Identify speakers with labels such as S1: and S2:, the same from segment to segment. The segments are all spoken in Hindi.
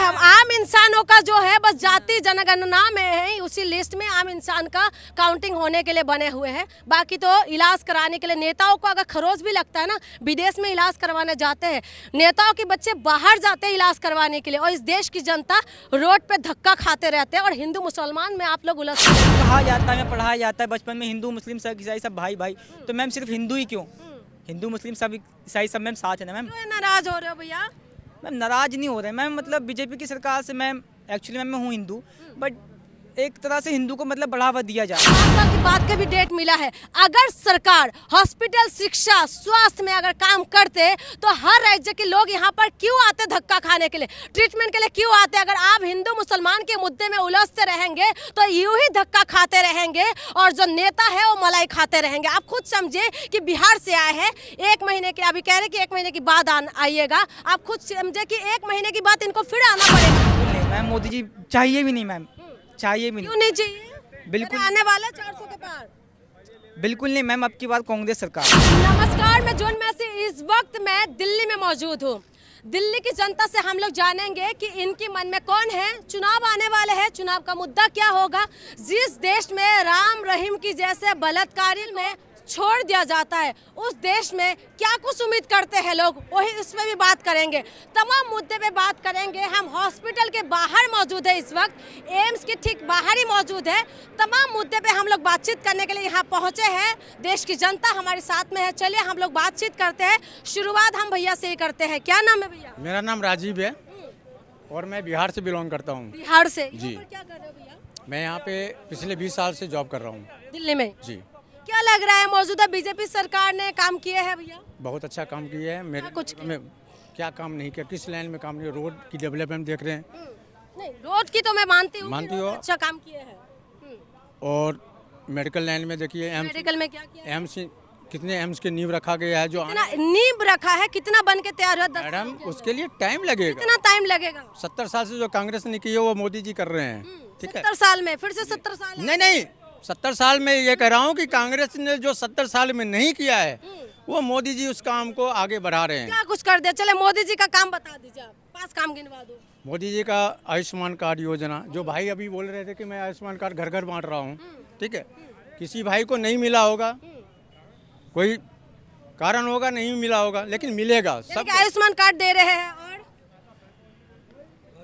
S1: आम इंसानों का जो है बस जाति जनगणना में है, उसी लिस्ट में आम इंसान का काउंटिंग होने के लिए बने हुए हैं। बाकी तो इलाज कराने के लिए नेताओं को अगर खरोच भी लगता है ना, विदेश में इलाज करवाने जाते हैं, नेताओं के बच्चे बाहर जाते हैं इलाज करवाने के लिए, और इस देश की जनता रोड पे धक्का खाते रहते हैं। और हिंदू मुसलमान में आप लोग उलझते हैं।
S2: कहा जाता है, पढ़ाया जाता है बचपन में, हिंदू मुस्लिम सब ईसाई सब भाई भाई। तो मैम सिर्फ हिंदू ही क्यों, हिंदू मुस्लिम सब ईसाई सब मैम साथ है ना मैम।
S1: क्यों नाराज हो रहे हो भैया?
S2: मैम नाराज नहीं हो रहे मैम, मतलब बीजेपी की सरकार से मैम एक्चुअली मैम मैं हूँ हिंदू, बट एक तरह से हिंदू को मतलब बढ़ावा दिया जाए।
S1: की बात का भी डेट मिला है। अगर सरकार हॉस्पिटल, शिक्षा, स्वास्थ्य में अगर काम करते तो हर राज्य के लोग यहाँ पर क्यों आते धक्का खाने के लिए, ट्रीटमेंट के लिए क्यों आते? अगर आप हिंदू मुसलमान के मुद्दे में उलझते रहेंगे तो यूं ही धक्का खाते रहेंगे और जो नेता है वो मलाई खाते रहेंगे। आप खुद समझे कि बिहार से आए हैं, 1 महीने के, अभी कह रहे कि 1 महीने के बाद आइएगा, आप खुद समझे कि 1 महीने के बाद इनको फिर आना पड़ेगा।
S2: मैम मोदी जी चाहिए भी नहीं मैम, चाहिए भी
S1: क्यों नहीं चाहिए?
S2: बिल्कुल
S1: आने वाला 400 के पार।
S2: बिल्कुल नहीं मैम, अब की बात कांग्रेस सरकार।
S1: नमस्कार, मैं जोन में से इस वक्त मैं दिल्ली में मौजूद हूँ। दिल्ली की जनता से हम लोग जानेंगे कि इनके मन में कौन है। चुनाव आने वाले हैं, चुनाव का मुद्दा क्या होगा। जिस देश में राम रहीम की जैसे बलात्कारी में छोड़ दिया जाता है, उस देश में क्या कुछ उम्मीद करते हैं लोग, वही इसमें भी बात करेंगे। तमाम मुद्दे पे बात करेंगे। हम हॉस्पिटल के बाहर मौजूद है, इस वक्त एम्स के ठीक बाहर ही मौजूद है। तमाम मुद्दे पे हम लोग बातचीत करने के लिए यहाँ पहुँचे हैं। देश की जनता हमारे साथ में है, चलिए हम लोग बातचीत करते हैं। शुरुआत हम भैया से ही करते हैं। क्या नाम है भैया?
S3: मेरा नाम राजीव है और मैं बिहार से बिलोंग करता हूँ।
S1: बिहार से?
S3: जी।
S1: यहाँ पर क्या कर रहे हो भैया?
S3: मैं यहाँ पे पिछले 20 साल से जॉब कर रहा हूँ।
S1: दिल्ली में?
S3: जी।
S1: क्या लग रहा है मौजूदा बीजेपी सरकार ने काम किए हैं भैया?
S3: बहुत अच्छा काम किया है। मेरे
S1: कुछ
S3: में क्या काम नहीं किया, किस लाइन में काम नहीं, रोड की डेवलपमेंट देख रहे हैं।
S1: नहीं, रोड की तो मैं मानती हूँ,
S3: मानती हो?
S1: अच्छा काम किए हैं।
S3: और मेडिकल लाइन में देखिए, एम्स,
S1: मेडिकल में क्या किया है?
S3: एम्स कितने एम्स के नींव रखा गया है, जो
S1: कितना नींव रखा है, कितना बन के तैयार हुआ? 10
S3: मैडम उसके लिए टाइम लगेगा।
S1: कितना टाइम लगेगा?
S3: 70 साल से जो कांग्रेस ने की है वो मोदी जी कर रहे हैं। ठीक है,
S1: 70 साल में फिर से 70 साल?
S3: नहीं 70 साल में ये कह रहा हूँ कि कांग्रेस ने जो 70 साल में नहीं किया है वो मोदी जी उस काम को आगे बढ़ा रहे हैं।
S1: क्या कुछ कर दिया? चले मोदी जी का काम बता दीजिए, आप 5 काम गिनवा दो।
S3: मोदी जी का आयुष्मान कार्ड योजना, जो भाई अभी बोल रहे थे कि मैं आयुष्मान कार्ड घर घर बांट रहा हूँ, ठीक है, किसी भाई को नहीं मिला होगा, कोई कारण होगा, नहीं मिला होगा, लेकिन मिलेगा सब।
S1: आयुष्मान कार्ड दे रहे हैं। और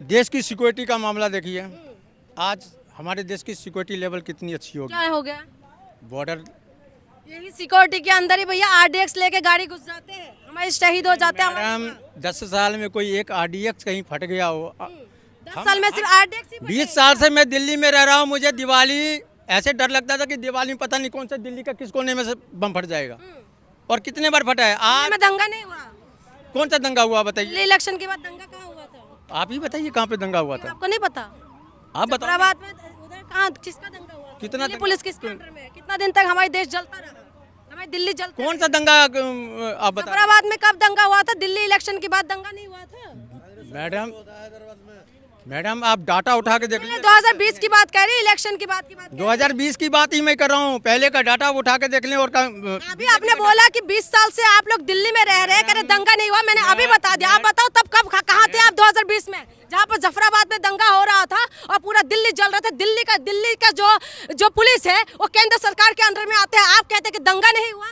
S3: देश की सिक्योरिटी का मामला देखिए, आज हमारे देश की सिक्योरिटी लेवल कितनी अच्छी होगी।
S1: क्या हो गया?
S3: बॉर्डर,
S1: यही सिक्योरिटी के अंदर ही भैया आरडीएक्स लेके गाड़ी घुस जाते हैं, हमारे शहीद हो जाते हैं।
S3: मैडम 10 साल में कोई एक आरडीएक्स कहीं फट गया हो।
S1: 10 साल में सिर्फ आरडीएक्स ही
S3: 20 साल से मैं दिल्ली में रह रहा हूँ, मुझे दिवाली ऐसे डर लगता था कि दिवाली में पता नहीं कौन सा दिल्ली का किस कोने में से बम फट जाएगा, और कितने बार फटा है। आज
S1: में दंगा नहीं हुआ?
S3: कौन सा दंगा हुआ बताइए?
S1: इलेक्शन के बाद दंगा कहाँ हुआ था?
S3: आप ही बताइए कहाँ पे दंगा हुआ था,
S1: आपको नहीं पता?
S3: आप बताओ।
S1: जफराबाद में उधर कहाँ किसका दंगा हुआ था?
S3: कितना
S1: दिल्ली पुलिस किसके अंडर में है? कितना दिन तक हमारे देश जलता रहा, हमारी दिल्ली जलती
S3: कौन सा दंगा आप बताओ।
S1: जफराबाद में कब दंगा हुआ था? दिल्ली इलेक्शन के बाद दंगा नहीं हुआ था?
S3: मैडम आप डाटा उठा के देख लीजिए।
S1: 2020 की बात कह रही, इलेक्शन की बात
S3: 2020 की बात ही मैं कर रहा हूँ, पहले का डाटा उठा के देख लें। और
S1: अभी आपने बोला कि 20 साल से आप लोग दिल्ली में रह रहे हैं, कह रहे दंगा नहीं हुआ। मैंने अभी बता दिया, आप बताओ तब कब कहाँ थे आप 2020 में, जहाँ पर जफराबाद में दंगा हो रहा था और पूरा दिल्ली जल रहा था। दिल्ली का जो पुलिस है वो केंद्र सरकार के अंडर में आते हैं, आप कहते हैं कि दंगा नहीं हुआ।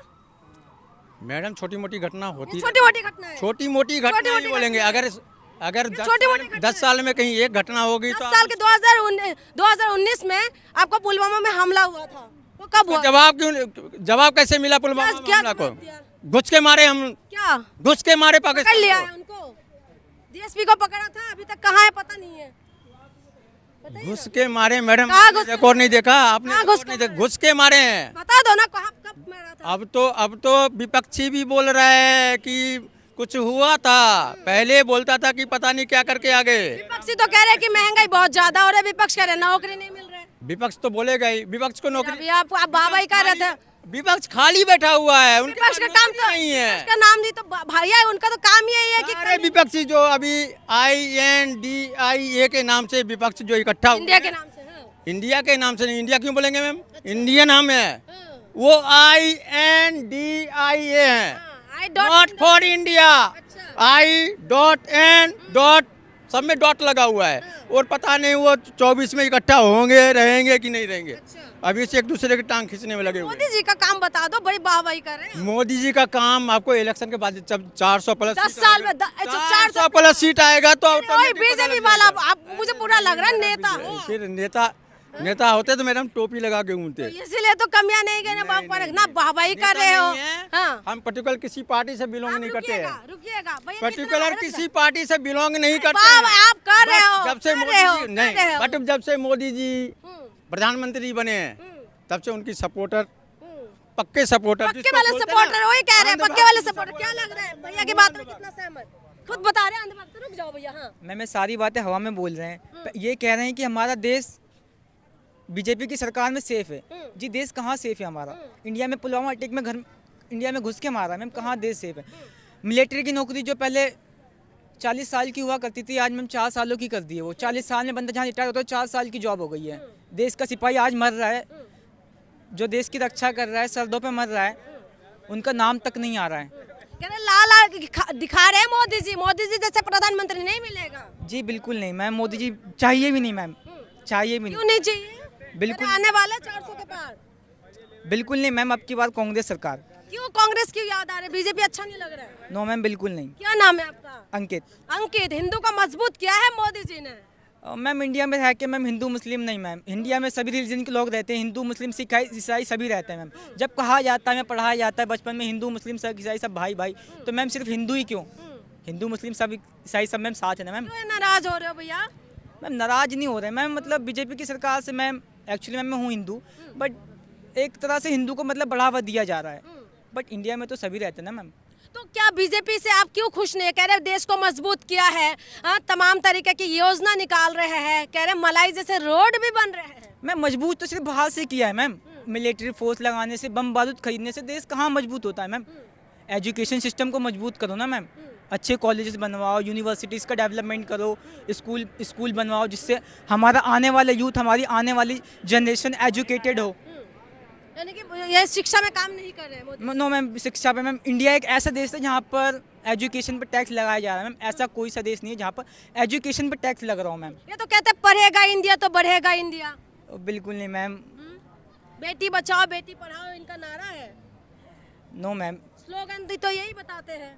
S3: मैडम छोटी मोटी घटना होती है,
S1: छोटी मोटी घटना है,
S3: छोटी मोटी घटना ही बोलेंगे। अगर 10 साल में कहीं एक घटना होगी तो
S1: 10 साल के 2019 में आपको पुलवामा में हमला हुआ था, वो कब हुआ?
S3: जवाब कैसे मिला पुलवामा हमला को? घुस के मारे हम,
S1: क्या
S3: घुस के मारे
S1: पकड़
S3: पाकिस्तान
S1: लिया है उनको? डीएसपी को पकड़ा था, अभी तक कहाँ है पता नहीं है।
S3: घुस के मारे मैडम, रिकॉर्ड नहीं देखा आपने? घुस के मारे हैं।
S1: बता दो ना कहाँ कब मारा था?
S3: अब तो विपक्षी भी बोल रहा है कि कुछ हुआ था, पहले बोलता था कि पता नहीं क्या करके आ गए।
S1: विपक्षी तो कह रहे हैं कि महंगाई बहुत ज्यादा हो रही है, विपक्ष कह रहे हैं नौकरी नहीं मिल रहा है।
S3: विपक्ष तो बोलेगा ही, विपक्ष को नौकरी।
S1: आप बाबा ही कह रहे थे
S3: विपक्ष खाली बैठा हुआ है, उनके
S1: विपक्ष का काम तो
S3: नहीं है,
S1: उसका नाम नहीं तो भैया है, उनका तो काम ही यही है कि
S3: अरे विपक्षी जो अभी INDIA के नाम से विपक्ष जो इकट्ठा
S1: इंडिया के नाम से,
S3: इंडिया के नाम से नहीं, इंडिया क्यों बोलेंगे मैम? इंडिया नाम है, वो INDIA है, नॉट फॉर इंडिया, I.N. सब में डॉट लगा हुआ है और पता नहीं वो 24 में इकट्ठा होंगे रहेंगे कि नहीं रहेंगे। अभी से एक दूसरे की टांग खींचने में लगे हुए
S1: मोदी जी का काम बता दो, बड़ी वाहवाही कर रहे हैं।
S3: मोदी जी का काम आपको इलेक्शन के बाद जब 400 प्लस
S1: 10 साल में
S3: 400 प्लस सीट आएगा तो
S1: बीजेपी वाला आप, मुझे पूरा लग रहा है नेता हो।
S3: फिर नेता होते तो मैडम टोपी लगा के घूमते।
S1: इसलिए तो कमियां नहीं गए ना वाहवाही कर रहे हो। हाँ।
S3: हम पर्टिकुलर किसी पार्टी से बिलोंग नहीं करते हैं।
S1: रुकिएगा भैया,
S3: पर्टिकुलर किसी पार्टी से बिलोंग नहीं करते
S1: आप कर रहे हो।
S3: जब से मोदी जी नहीं, बट जब से मोदी जी प्रधानमंत्री बने हैं तब से उनकी सपोर्टर पक्के सपोर्टर
S1: वही कह रहे हैं, पक्के वाले सपोर्टर। क्या लग रहा है भैया की बात में कितना सहमत? खुद बता रहे हैं अंधभक्त। रुक जाओ भैया। हाँ,
S2: मैं सारी बातें हवा में बोल रहे हैं। ये कह रहे हैं कि हमारा देश बीजेपी की सरकार में सेफ है। जी देश कहाँ सेफ है हमारा? इंडिया में पुलवामा अटैक में इंडिया में घुस के मारा मैम, कहाँ देश सेफ है? मिलिट्री की नौकरी जो पहले 40 साल की हुआ करती थी, आज मैम 4 सालों की कर दी है। वो 40 साल में बंदा जहाँ रिटायर होता है 4 साल की जॉब हो गई है। देश का सिपाही आज मर रहा है, जो देश की रक्षा कर रहा है, सरहदों पे मर रहा है, उनका नाम तक नहीं आ रहा है।
S1: कह रहे लाल दिखा रहे हैं मोदी जी जैसे प्रधानमंत्री नहीं मिलेगा।
S2: जी बिल्कुल नहीं मैम, मोदी जी चाहिए भी नहीं मैम, चाहिए भी नहीं।
S1: क्यों नहीं चाहिए?
S2: बिल्कुल
S1: आने वाला 400 के पार।
S2: बिल्कुल नहीं मैम, अब की बार कांग्रेस सरकार।
S1: क्यों कांग्रेस क्यों याद आ रहा है? बीजेपी अच्छा नहीं लग रहा है?
S2: नो मैम बिल्कुल नहीं।
S1: क्या नाम है आपका?
S2: अंकित।
S1: अंकित, हिंदू का मजबूत किया है मोदी जी ने।
S2: मैम इंडिया में रह के मैम हिंदू मुस्लिम नहीं मैम, इंडिया में सभी रिलीजन के लोग रहते हैं, हिंदू मुस्लिम सिख ईसाई सभी रहते हैं मैम। जब कहा जाता है, मैं पढ़ाया जाता है बचपन में हिंदू मुस्लिम सिख ईसाई सब भाई भाई, तो मैम सिर्फ हिंदू ही क्यों? हिंदू मुस्लिम सब ईसाई सब मैम साथ है ना मैम।
S1: नाराज हो रहे हो भैया?
S2: मैम नाराज नहीं हो रहे मैम, मतलब बीजेपी की सरकार से मैम एक्चुअली मैम मैं हूँ हिंदू, बट एक तरह से हिंदू को मतलब बढ़ावा दिया जा रहा है, बट इंडिया में तो सभी रहते हैं ना मैम।
S1: तो क्या बीजेपी से आप क्यों खुश नहीं? कह रहे देश को मजबूत किया है, तमाम तरीके की योजना निकाल रहे हैं, कह रहे मलाई जैसे रोड भी बन रहे हैं।
S2: मैम मजबूत तो सिर्फ बाहर से किया है मैम, मिलिट्री फोर्स लगाने से, बम बारूद खरीदने से देश कहाँ मजबूत होता है मैम? एजुकेशन सिस्टम को मजबूत करो ना मैम, अच्छे कॉलेजेस बनवाओ, यूनिवर्सिटीज़ का डेवलपमेंट करो, स्कूल बनवाओ, जिससे हमारा आने वाला यूथ, हमारी आने वाली जनरेशन एजुकेटेड हो।
S1: यानी कि ये शिक्षा में काम नहीं कर रहे हैं मोदी?
S2: नो मैम, शिक्षा पे मैम इंडिया एक ऐसा देश है जहाँ पर एजुकेशन पर टैक्स लगाया जा रहा है मैम, ऐसा कोई सा देश नहीं है जहाँ पर एजुकेशन पर टैक्स लग रहा हो मैम।
S1: ये तो कहते हैं पढ़ेगा इंडिया तो बढ़ेगा इंडिया।
S2: बिल्कुल नहीं मैम।
S1: बेटी बचाओ बेटी पढ़ाओ इनका नारा है।
S2: नो मैम,
S1: स्लोगन तो यही बताते हैं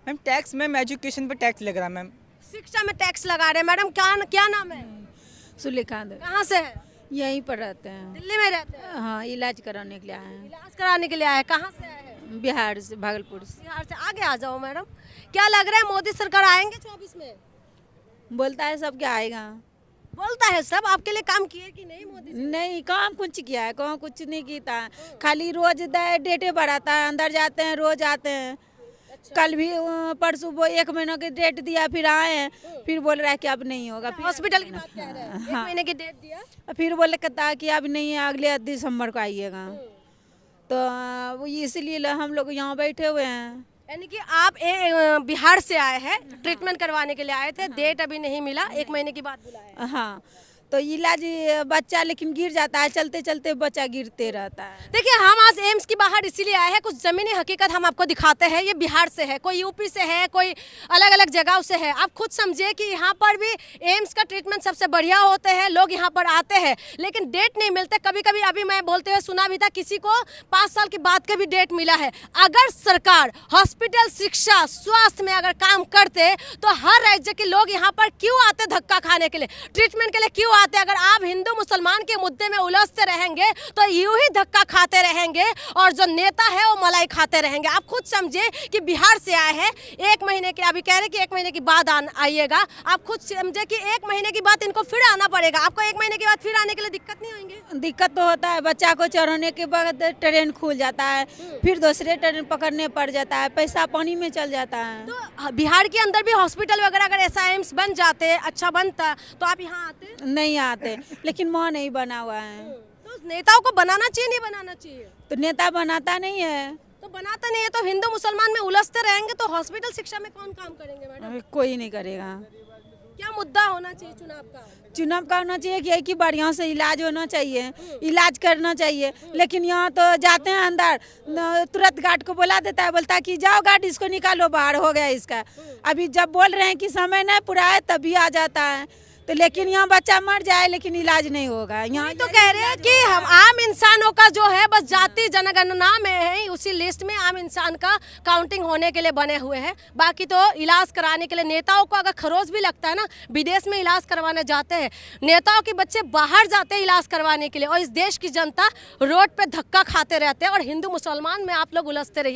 S2: मैम। टैक्स मैम एजुकेशन पर टैक्स लग रहा है मैम,
S1: शिक्षा में टैक्स लगा रहे हैं। मैडम क्या नाम है?
S4: सुलेखा।
S1: कहाँ से है?
S4: यहीं पर रहते हैं।
S1: दिल्ली में रहते हैं?
S4: हाँ, इलाज कराने के लिए आए हैं।
S1: इलाज कराने के लिए आए हैं। कहाँ से आए हैं?
S4: बिहार से, भागलपुर से।
S1: बिहार से। आगे आ जाओ मैडम। क्या लग रहा है मोदी सरकार आएंगे 24 में?
S4: बोलता है सब क्या आएगा।
S1: बोलता है सब। आपके लिए काम किए कि नहीं मोदी जी?
S4: नहीं, काम कुछ किया है, कहाँ कुछ नहीं किया। खाली रोज डेटे बढ़ाता है, अंदर जाते हैं, रोज आते हैं। कल भी परसों वो 1 महीने की डेट दिया, फिर आए हैं, फिर बोल रहा है कि अब नहीं होगा। फिर
S1: हॉस्पिटल की बात कह रहे हैं। 1 महीने की डेट दिया,
S4: फिर बोले कहता कि अब नहीं है, अगले दिसंबर को आइएगा। तो इसलिए हम लोग यहाँ बैठे हुए हैं।
S1: यानी कि आप बिहार से आए हैं, ट्रीटमेंट करवाने के लिए आए थे, डेट अभी नहीं मिला, 1 महीने की बाद बुलाया।
S4: हाँ, तो इलाज बच्चा लेकिन गिर जाता है, चलते चलते बच्चा गिरते रहता है।
S1: देखिए हम आज एम्स की बाहर इसीलिए आए हैं, कुछ ज़मीनी हकीकत हम आपको दिखाते हैं। ये बिहार से है, कोई यूपी से है, कोई अलग अलग जगह से है। आप खुद समझिए कि यहाँ पर भी एम्स का ट्रीटमेंट सबसे बढ़िया होते हैं, लोग यहाँ पर आते हैं, लेकिन डेट नहीं मिलते। कभी कभी अभी मैं बोलते हुए सुना भी था, किसी को 5 साल के बाद के भी डेट मिला है। अगर सरकार हॉस्पिटल, शिक्षा, स्वास्थ्य में अगर काम करते तो हर राज्य के लोग यहाँ पर क्यों आते धक्का खाने के लिए, ट्रीटमेंट के लिए क्यों आते? अगर आप हिंदू मुसलमान के मुद्दे में उलझते रहेंगे तो यूं ही धक्का खाते रहेंगे और जो नेता है वो मलाई खाते रहेंगे। आप खुद समझे कि बिहार से आए हैं, 1 महीने के, अभी कह रहे कि 1 महीने के बाद आइएगा। आप खुद समझे कि 1 महीने के बाद इनको फिर आना पड़ेगा। आपको 1 महीने के बाद फिर आने के लिए दिक्कत नहीं होंगे?
S4: दिक्कत तो होता है, बच्चा को चढ़ाने के बाद ट्रेन खुल जाता है, फिर दूसरे ट्रेन पकड़ने पड़ जाता है, पैसा पानी में चल जाता है।
S1: तो बिहार के अंदर भी हॉस्पिटल वगैरह अगर ऐसा एम्स बन जाते, अच्छा बनता, तो आप यहाँ आते?
S4: नहीं आते, लेकिन वहाँ नहीं बना हुआ है।
S1: तो नेताओं को बनाना चाहिए नहीं बनाना चाहिए?
S4: तो नेता बनाता नहीं है।
S1: तो बनाता नहीं है तो हिंदू मुसलमान में उलझते रहेंगे तो हॉस्पिटल, शिक्षा में कौन काम करेंगे मैडम?
S4: कोई नहीं करेगा।
S1: क्या मुद्दा होना चाहिए चुनाव का?
S4: चुनाव का होना चाहिए कि बढ़िया से इलाज होना चाहिए, इलाज करना चाहिए। लेकिन यहाँ तो जाते हैं अंदर, तुरंत गार्ड को बुला देता है, बोलता है कि जाओ गार्ड इसको निकालो बाहर, हो गया इसका। अभी जब बोल रहे हैं कि समय नहीं पूरा है तभी आ जाता है। तो लेकिन यहाँ बच्चा मर जाए लेकिन इलाज नहीं होगा। यहाँ
S1: तो कह रहे हैं कि हम आम इंसानों का जो है बस जाति जनगणना में है, उसी लिस्ट में आम इंसान का काउंटिंग होने के लिए बने हुए हैं। बाकी तो इलाज कराने के लिए नेताओं को अगर खरोच भी लगता है ना, विदेश में इलाज करवाने जाते हैं, नेताओं के बच्चे बाहर जाते हैं इलाज करवाने के लिए, और इस देश की जनता रोड पे धक्का खाते रहते हैं। और हिंदू मुसलमान में आप लोग उलझते रहिए।